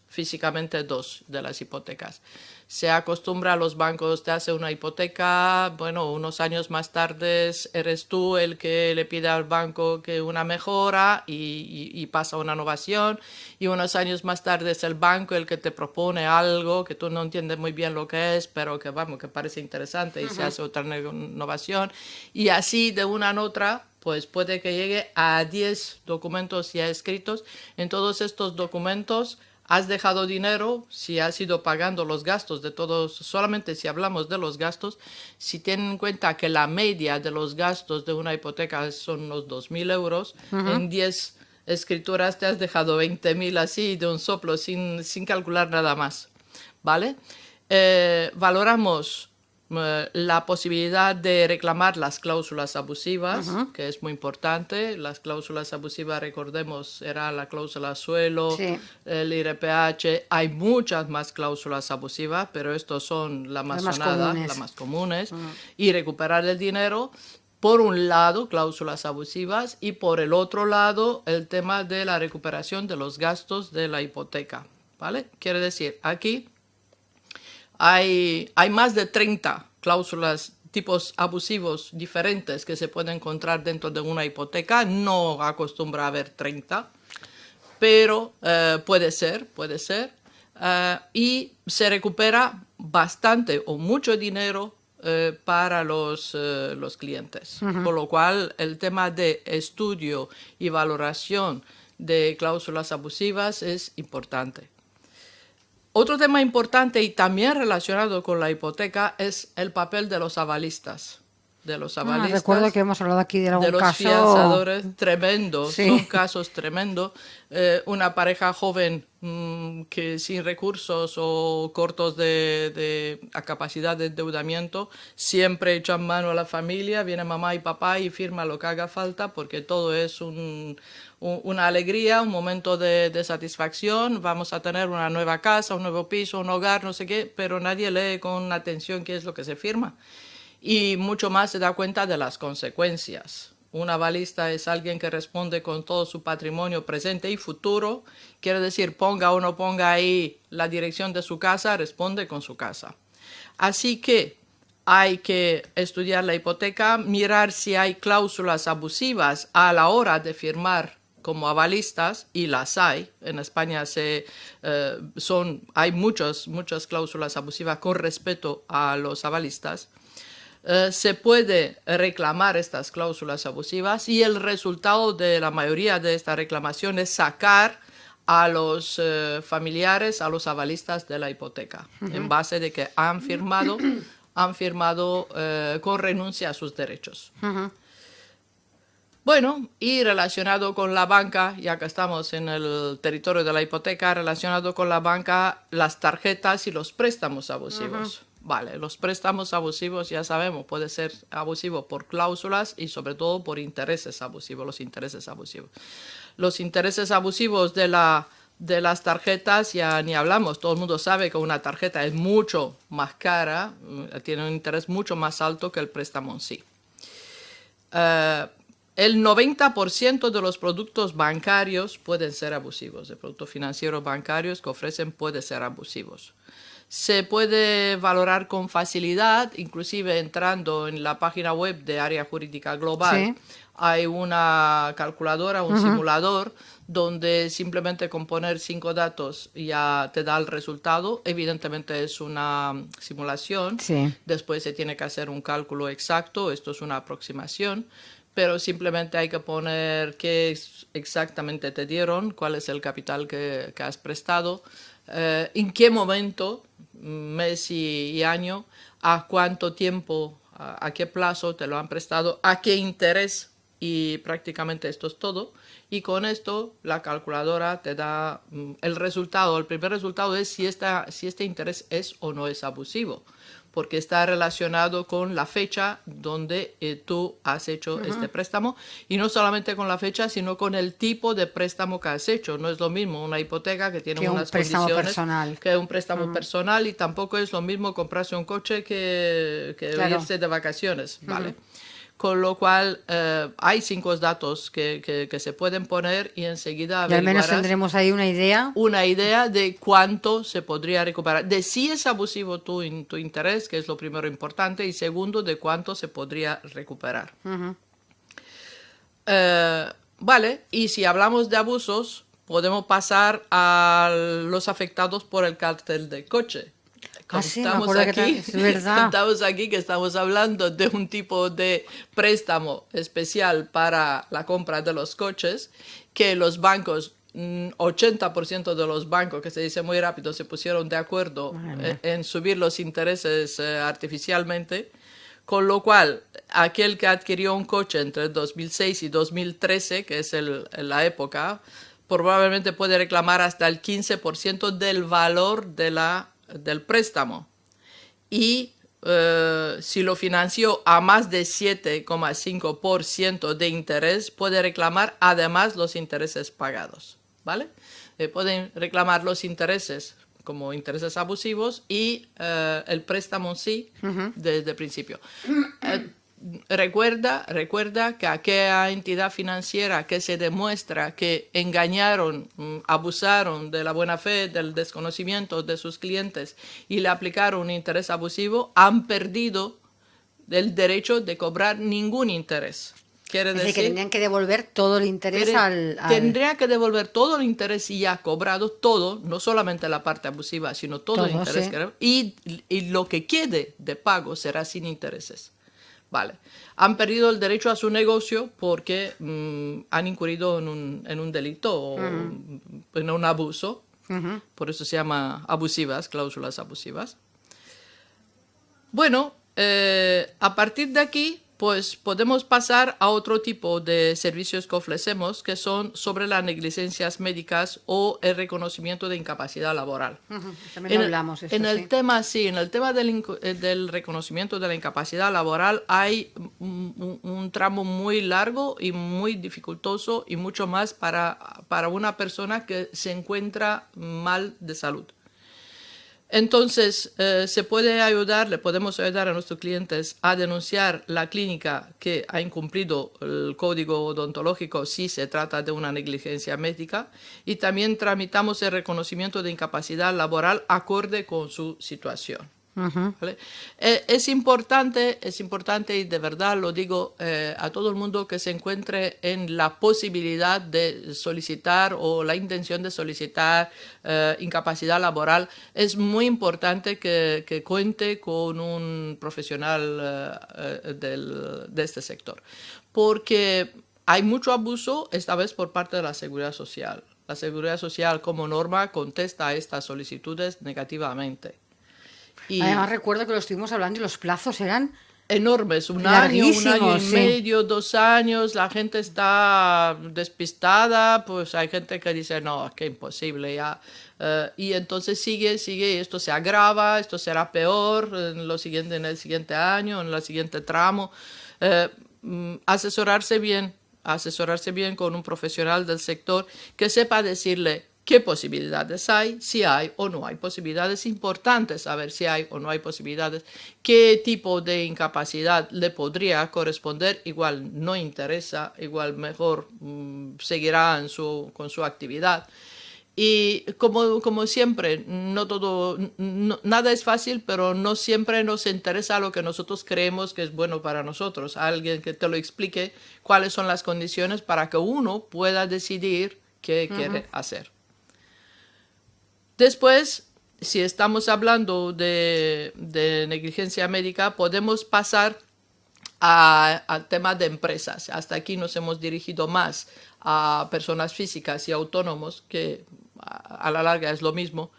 físicamente dos de las hipotecas. Se acostumbra a los bancos, te hace una hipoteca, bueno, unos años más tarde eres tú el que le pide al banco que una mejora y pasa una innovación, y unos años más tarde es el banco el que te propone algo que tú no entiendes muy bien lo que es, pero que parece interesante y se hace otra innovación, y así de una en otra pues puede que llegue a 10 documentos ya escritos. En todos estos documentos has dejado dinero, si has ido pagando los gastos de todos, solamente si hablamos de los gastos, si tienen en cuenta que la media de los gastos de una hipoteca son unos 2.000 euros, en 10 escrituras te has dejado 20.000 así de un soplo, sin calcular nada más, ¿vale? Valoramos la posibilidad de reclamar las cláusulas abusivas, que es muy importante. Las cláusulas abusivas, recordemos, era la cláusula suelo, sí, el IRPH. Hay muchas más cláusulas abusivas, pero estos son las más sonadas, las más comunes. Y recuperar el dinero, por un lado, cláusulas abusivas, y por el otro lado, el tema de la recuperación de los gastos de la hipoteca, ¿vale? Quiere decir, aquí hay más de 30 cláusulas, tipos abusivos diferentes que se pueden encontrar dentro de una hipoteca. No acostumbra a haber 30, pero puede ser. Y se recupera bastante o mucho dinero para los clientes. Por lo cual, el tema de estudio y valoración de cláusulas abusivas es importante. Otro tema importante y también relacionado con la hipoteca es el papel de los avalistas. de los avalistas.
Recuerdo que hemos hablado aquí de algún
de los
caso.
fianzadores, tremendo,
Sí.
son casos tremendos. Una pareja joven que sin recursos o cortos de a capacidad de endeudamiento, siempre echan mano a la familia, viene mamá y papá y firma lo que haga falta, porque todo es una alegría, un momento de satisfacción, vamos a tener una nueva casa, un nuevo piso, un hogar, no sé qué, pero nadie lee con atención qué es lo que se firma. Y mucho más se da cuenta de las consecuencias. Un avalista es alguien que responde con todo su patrimonio presente y futuro. Quiere decir, ponga o no ponga ahí la dirección de su casa, responde con su casa. Así que hay que estudiar la hipoteca, mirar si hay cláusulas abusivas a la hora de firmar como avalistas, y las hay. En España hay muchas cláusulas abusivas con respecto a los avalistas. Se puede reclamar estas cláusulas abusivas y el resultado de la mayoría de estas reclamaciones es sacar a los familiares, a los avalistas de la hipoteca, en base de que han firmado con renuncia a sus derechos. Bueno, y relacionado con la banca, ya que estamos en el territorio de la hipoteca, relacionado con la banca, las tarjetas y los préstamos abusivos. Vale, los préstamos abusivos ya sabemos, puede ser abusivo por cláusulas y sobre todo por intereses abusivos, los intereses abusivos. Los intereses abusivos de las tarjetas ya ni hablamos, todo el mundo sabe que una tarjeta es mucho más cara, tiene un interés mucho más alto que el préstamo en sí. El 90% de los productos bancarios pueden ser abusivos, de productos financieros bancarios que ofrecen pueden ser abusivos. Se puede valorar con facilidad, inclusive entrando en la página web de Área Jurídica Global. Sí. Hay una calculadora, un simulador, donde simplemente con poner 5 datos ya te da el resultado. Evidentemente es una simulación. Sí. Después se tiene que hacer un cálculo exacto. Esto es una aproximación. Pero simplemente hay que poner qué exactamente te dieron, cuál es el capital que has prestado, en qué momento, mes y año, a cuánto tiempo, a qué plazo te lo han prestado, a qué interés, y prácticamente esto es todo. Y con esto la calculadora te da el resultado. El primer resultado es si este interés es o no es abusivo, porque está relacionado con la fecha donde tú has hecho este préstamo, y no solamente con la fecha, sino con el tipo de préstamo que has hecho. No es lo mismo una hipoteca que tiene unas condiciones personal. Que un préstamo personal, y tampoco es lo mismo comprarse un coche que claro. Irse de vacaciones, ¿vale? Con lo cual hay 5 datos que se pueden poner y enseguida
y al menos tendremos ahí una idea
de cuánto se podría recuperar, de si es abusivo tu interés, que es lo primero importante, y segundo, de cuánto se podría recuperar. Vale, y si hablamos de abusos, podemos pasar a los afectados por el cártel del coche. Contamos aquí que estamos hablando de un tipo de préstamo especial para la compra de los coches, que los bancos, 80% de los bancos, que se dice muy rápido, se pusieron de acuerdo en subir los intereses artificialmente, con lo cual aquel que adquirió un coche entre 2006 y 2013, que es la época, probablemente puede reclamar hasta el 15% del valor del préstamo, y si lo financió a más de 7,5% de interés, puede reclamar además los intereses pagados, ¿vale? Pueden reclamar los intereses como intereses abusivos y el préstamo en sí desde el principio. Recuerda que aquella entidad financiera que se demuestra que engañaron, abusaron de la buena fe, del desconocimiento de sus clientes y le aplicaron un interés abusivo, han perdido el derecho de cobrar ningún interés. Quiere decir
que tendrían que devolver todo el interés
Tendría que devolver todo el interés y ya cobrado todo, no solamente la parte abusiva, sino todo el interés. Sí. Y lo que quede de pago será sin intereses. Vale. Han perdido el derecho a su negocio porque han incurrido en un delito o en un abuso. Por eso se llama abusivas, cláusulas abusivas. Bueno, a partir de aquí pues podemos pasar a otro tipo de servicios que ofrecemos, que son sobre las negligencias médicas o el reconocimiento de incapacidad laboral.
También hablamos esto,
en el
sí.
tema, sí, en el tema del reconocimiento de la incapacidad laboral hay un tramo muy largo y muy dificultoso y mucho más para una persona que se encuentra mal de salud. Entonces, le podemos ayudar a nuestros clientes a denunciar la clínica que ha incumplido el código odontológico si se trata de una negligencia médica, y también tramitamos el reconocimiento de incapacidad laboral acorde con su situación. ¿Vale? Es importante y de verdad lo digo a todo el mundo que se encuentre en la posibilidad de solicitar o la intención de solicitar incapacidad laboral. Es muy importante que cuente con un profesional de este sector, porque hay mucho abuso, esta vez por parte de la Seguridad Social. La Seguridad Social, como norma, contesta a estas solicitudes negativamente. Y
además recuerdo que lo estuvimos hablando y los plazos eran
enormes, un año y
sí.
medio, 2 años, la gente está despistada, pues hay gente que dice, no, es que imposible ya. Y entonces sigue, y esto se agrava, esto será peor en el siguiente año, en el siguiente tramo. Asesorarse bien con un profesional del sector que sepa decirle qué posibilidades hay, si hay o no hay posibilidades. Es importante saber si hay o no hay posibilidades, qué tipo de incapacidad le podría corresponder, igual no interesa, igual mejor seguirá con su actividad. Y como siempre, nada es fácil, pero no siempre nos interesa lo que nosotros creemos que es bueno para nosotros. Alguien que te lo explique cuáles son las condiciones para que uno pueda decidir qué quiere hacer. Después, si estamos hablando de negligencia médica, podemos pasar al tema de empresas. Hasta aquí nos hemos dirigido más a personas físicas y autónomos, que a la larga es lo mismo,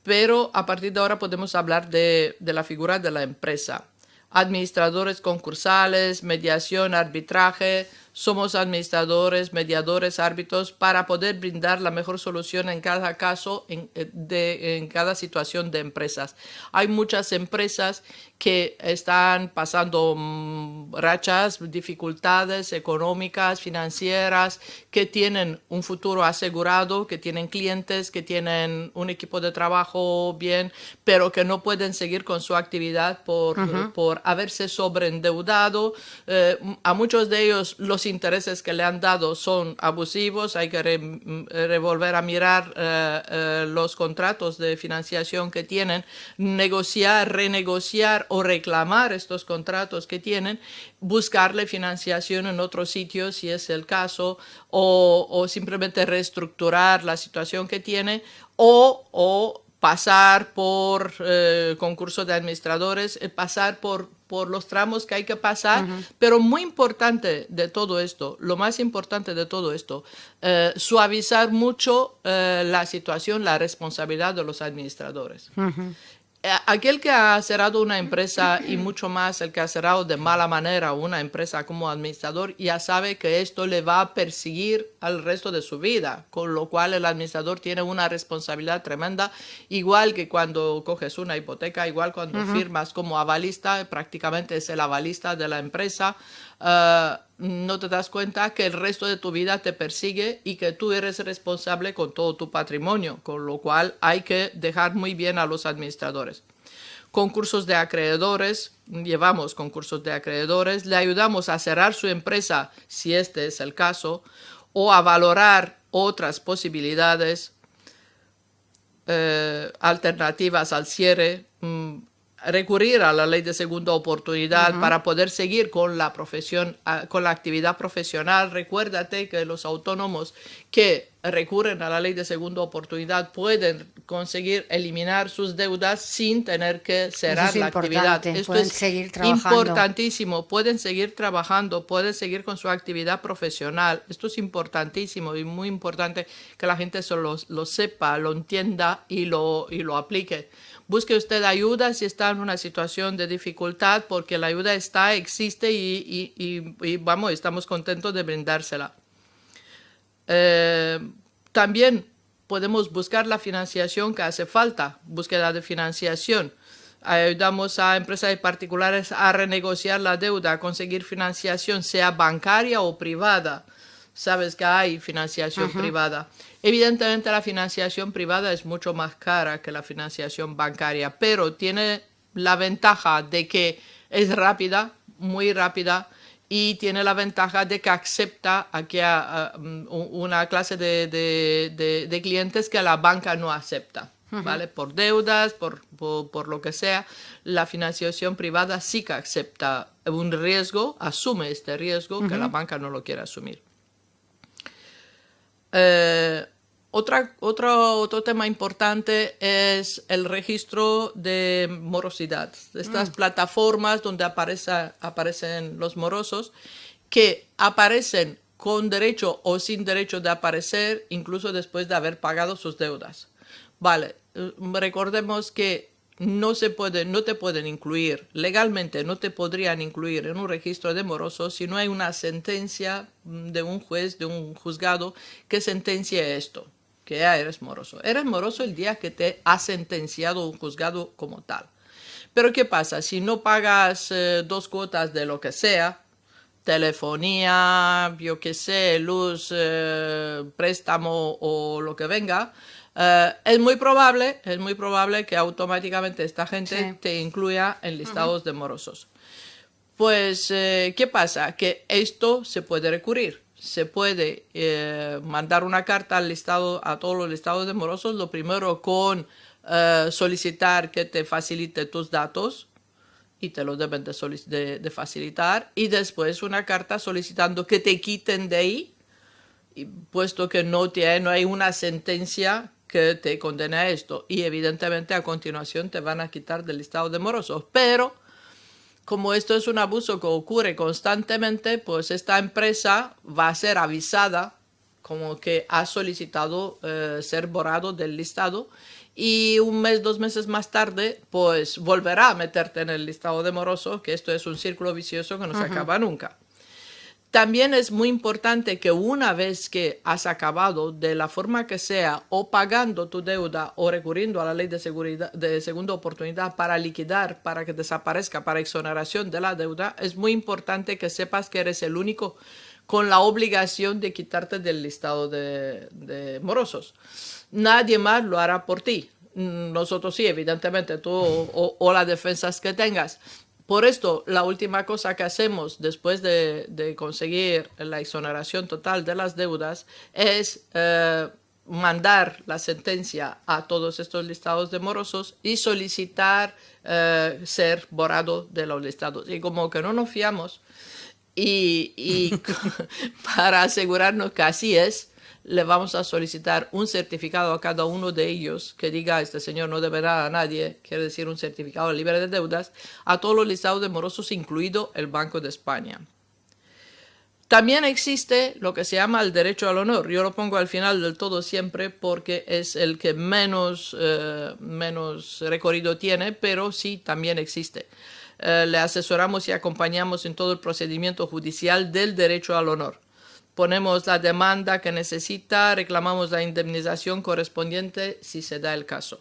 pero a partir de ahora podemos hablar de la figura de la empresa. Administradores concursales, mediación, arbitraje. Somos administradores, mediadores, árbitros para poder brindar la mejor solución en cada caso, en cada situación de empresas. Hay muchas empresas que están pasando rachas, dificultades económicas, financieras, que tienen un futuro asegurado, que tienen clientes, que tienen un equipo de trabajo bien, pero que no pueden seguir con su actividad por haberse sobreendeudado. A muchos de ellos los intereses que le han dado son abusivos. Hay que volver a mirar los contratos de financiación que tienen, negociar, renegociar o reclamar estos contratos que tienen, buscarle financiación en otros sitios si es el caso, o simplemente reestructurar la situación que tiene, o pasar por concurso de administradores, pasar por los tramos que hay que pasar, pero muy importante de todo esto, lo más importante de todo esto, suavizar mucho la situación, la responsabilidad de los administradores. Aquel que ha cerrado una empresa, y mucho más el que ha cerrado de mala manera una empresa como administrador, ya sabe que esto le va a perseguir al resto de su vida, con lo cual el administrador tiene una responsabilidad tremenda, igual que cuando coges una hipoteca, igual cuando firmas como avalista, prácticamente es el avalista de la empresa. No te das cuenta que el resto de tu vida te persigue y que tú eres responsable con todo tu patrimonio, con lo cual hay que dejar muy bien a los administradores. Concursos de acreedores, llevamos concursos de acreedores, le ayudamos a cerrar su empresa si este es el caso, o a valorar otras posibilidades alternativas al cierre, recurrir a la ley de segunda oportunidad para poder seguir con la profesión, con la actividad profesional. Recuérdate que los autónomos que recurren a la ley de segunda oportunidad pueden conseguir eliminar sus deudas sin tener que cerrar la actividad. Esto
pueden
es
seguir trabajando.
Importantísimo. Pueden seguir trabajando, pueden seguir con su actividad profesional. Esto es importantísimo y muy importante que la gente lo sepa, lo entienda y lo aplique. Busque usted ayuda si está en una situación de dificultad, porque la ayuda existe y vamos, estamos contentos de brindársela. También podemos buscar la financiación que hace falta, búsqueda de financiación. Ayudamos a empresas y particulares a renegociar la deuda, a conseguir financiación, sea bancaria o privada. Sabes que hay financiación privada. Evidentemente la financiación privada es mucho más cara que la financiación bancaria, pero tiene la ventaja de que es rápida, muy rápida, y tiene la ventaja de que acepta aquí una clase de clientes que la banca no acepta, ¿vale? Por deudas, por lo que sea, la financiación privada sí que acepta un riesgo, asume este riesgo que la banca no lo quiere asumir. Otro tema importante es el registro de morosidad. Estas plataformas donde aparecen los morosos, que aparecen con derecho o sin derecho de aparecer, incluso después de haber pagado sus deudas. Vale, recordemos que no te pueden incluir, legalmente no te podrían incluir en un registro de morosos si no hay una sentencia de un juez, de un juzgado, que sentencie esto, que ya eres moroso. Eres moroso el día que te ha sentenciado un juzgado como tal. Pero ¿qué pasa? Si no pagas 2 cuotas de lo que sea, telefonía, yo qué sé, luz, préstamo o lo que venga, es muy probable que automáticamente esta gente te incluya en listados de morosos. Pues, ¿qué pasa? Que esto se puede recurrir. Se puede mandar una carta a todos los listados de morosos, lo primero con solicitar que te facilite tus datos, y te lo deben de facilitar, y después una carta solicitando que te quiten de ahí, puesto que no hay una sentencia que te condene a esto, y evidentemente a continuación te van a quitar del listado de morosos. Pero como esto es un abuso que ocurre constantemente, pues esta empresa va a ser avisada como que ha solicitado ser borrado del listado, y 1 mes, 2 meses más tarde, pues volverá a meterte en el listado de morosos, que esto es un círculo vicioso que no se acaba nunca. También es muy importante que una vez que has acabado, de la forma que sea, o pagando tu deuda o recurriendo a la ley de segunda oportunidad para liquidar, para que desaparezca, para exoneración de la deuda, es muy importante que sepas que eres el único con la obligación de quitarte del listado de morosos. Nadie más lo hará por ti. Nosotros sí, evidentemente, tú o las defensas que tengas. Por esto, la última cosa que hacemos después de conseguir la exoneración total de las deudas es mandar la sentencia a todos estos listados de morosos y solicitar ser borrado de los listados. Y como que no nos fiamos, y para asegurarnos que así es, le vamos a solicitar un certificado a cada uno de ellos que diga: este señor no debe nada a nadie, quiere decir un certificado libre de deudas, a todos los listados de morosos, incluido el Banco de España. También existe lo que se llama el derecho al honor. Yo lo pongo al final del todo siempre porque es el que menos recorrido tiene, pero sí también existe. Le asesoramos y acompañamos en todo el procedimiento judicial del derecho al honor. Ponemos la demanda que necesita, reclamamos la indemnización correspondiente si se da el caso.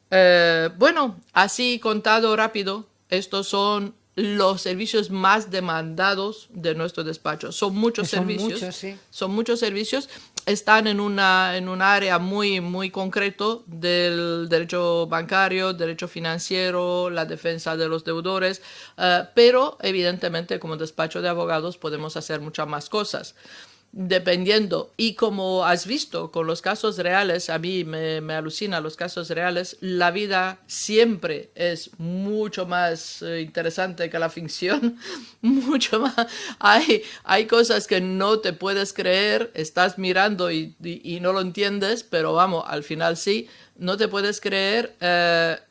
Bueno, así contado rápido, estos son los servicios más demandados de nuestro despacho. Son muchos servicios. Son muchos servicios. Están en un área muy, muy concreto del derecho bancario, derecho financiero, la defensa de los deudores, pero evidentemente como despacho de abogados podemos hacer muchas más cosas. dependiendo, y como has visto con los casos reales, a mí me alucina los casos reales, la vida siempre es mucho más interesante que la ficción, mucho más. Hay cosas que no te puedes creer, estás mirando y no lo entiendes, pero vamos, al final sí. No te puedes creer.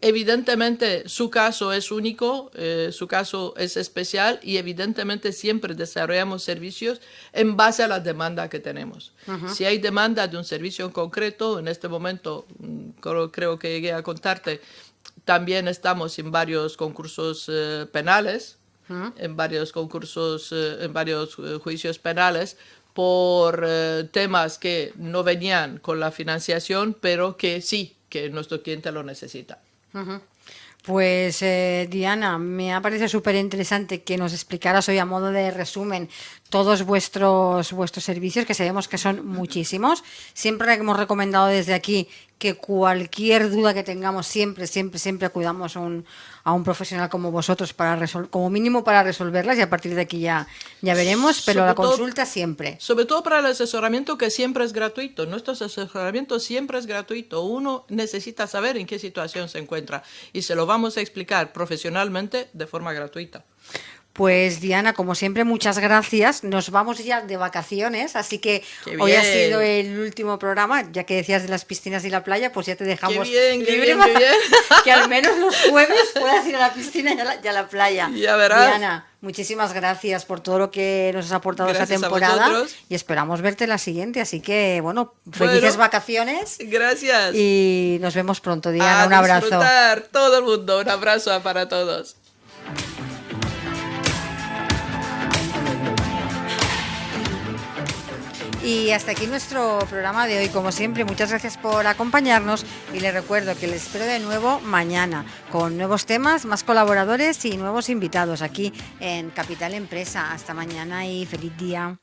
Evidentemente su caso es único, su caso es especial y evidentemente siempre desarrollamos servicios en base a la demanda que tenemos. Si hay demanda de un servicio en concreto, en este momento creo que llegué a contarte, también estamos en varios concursos penales, en varios concursos, en varios juicios penales, por temas que no venían con la financiación, pero que sí, que nuestro cliente lo necesita.
Pues Diana, me ha parecido súper interesante que nos explicaras hoy a modo de resumen todos vuestros servicios, que sabemos que son muchísimos. Siempre hemos recomendado desde aquí que cualquier duda que tengamos, siempre acudamos a un profesional como vosotros para como mínimo para resolverlas, y a partir de aquí ya veremos, pero la consulta siempre.
Sobre todo para el asesoramiento, que siempre es gratuito. Nuestro asesoramiento siempre es gratuito. Uno necesita saber en qué situación se encuentra y se lo vamos a explicar profesionalmente de forma gratuita.
Pues Diana, como siempre, muchas gracias. Nos vamos ya de vacaciones, así que hoy ha sido el último programa. Ya que decías de las piscinas y la playa, pues ya te dejamos libre para que al menos los jueves puedas ir a la piscina y a la playa.
Ya verás.
Diana, muchísimas gracias por todo lo que nos has aportado esta temporada y esperamos verte la siguiente. Así que, bueno, felices vacaciones.
Gracias.
Y nos vemos pronto, Diana. Un abrazo.
Disfrutar todo el mundo. Un abrazo para todos.
Y hasta aquí nuestro programa de hoy. Como siempre, muchas gracias por acompañarnos y les recuerdo que les espero de nuevo mañana con nuevos temas, más colaboradores y nuevos invitados aquí en Capital Empresa. Hasta mañana y feliz día.